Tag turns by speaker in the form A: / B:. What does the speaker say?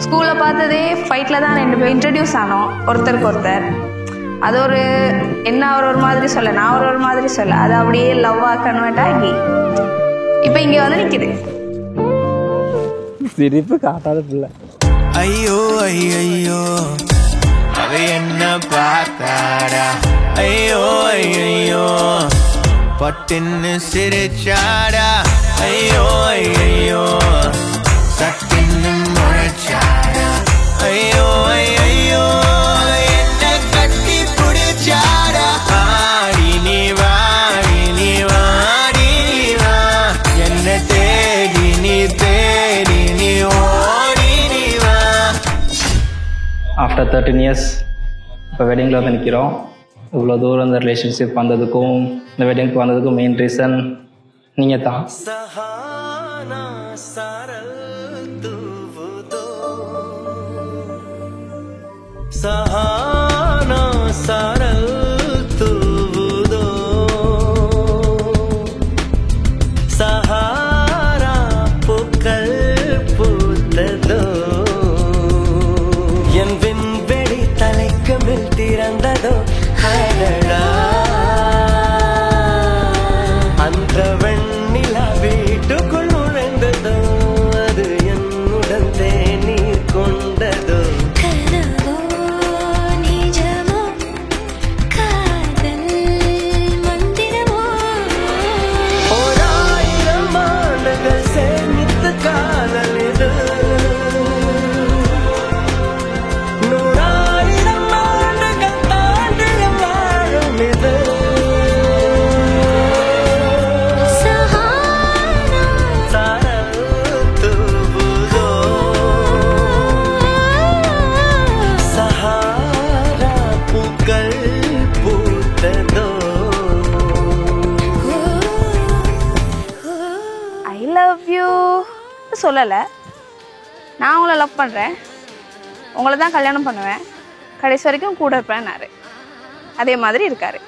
A: ஸ்கூலில் பார்த்ததே ஃபைட்டில் தான் 2 பேர் இன்ட்ரடியூஸ் ஆனோம் ஒருத்தருக்கு ஒருத்தர். அது ஒரு என்ன ஒரு மாதிரி சொல்ல, நான் ஒரு மாதிரி சொல்ல, அது அப்படியே லவ்வாக கன்வெர்ட் ஆகி இப்போ இங்கே வந்து நிற்கிது.
B: சிரிப்பு காட்டாத பிள்ளை.
C: ஐயோ ஐயோ அவ என்ன பார்த்தாடா, ஐயோ ஐயோ பட்டுன்னு சிரிச்சாடா, ஐயோ ஐயோ சட்டுன்னு முறைச்சாடா, ஐயோ ஐயோ என்ன கட்டி பிடிச்சாடா. ஆடி நீ வாடி நீ வாடி நீ வா, என்ன தேடி நீ தேடி நீ ஓடி நீ வா.
B: ஆஃப்டர் 13 years இப்போ வெட்டிங்கில் வந்து நிற்கிறோம். இவ்வளோ தூரம் இந்த ரிலேஷன்ஷிப் வந்ததுக்கும் இந்த வெட்டிங்க்கு வந்ததுக்கும் மெயின் ரீசன் நீங்கள் தான்.
C: சஹானா சாரல் தூவுதோ, சஹானா சாரல் தூவுதோ, சஹாரா பூக்கள் பூத்ததோ, என் விண்வெளி தலைக்கு மேல் திறந்ததோ, அடடா அந்த வெண்ணிலா வீட்டுக்குள் நுழைந்ததோ, அது என்னுடன் தேநீர் கொண்டதோ.
D: கனவோ நிஜமோ காதல் மந்திரமோ,
C: 1000 ஆண்டுகள் சேமித்து காதல் இது, 100,000 ஆண்டுகள் தாண்டிய வாழும் இது.
D: சஹானா
C: சாரல் தூவுதோ, சஹாரா பூக்கள் பூத்ததோ.
A: ஐ லவ் யூ சொல்லலை, நான் உங்களை லவ் பண்ணுறேன், உங்களை தான் கல்யாணம் பண்ணுவேன், கடைசி வரைக்கும் கூட இருப்பேன்னாரு. அதே மாதிரி இருக்காரு.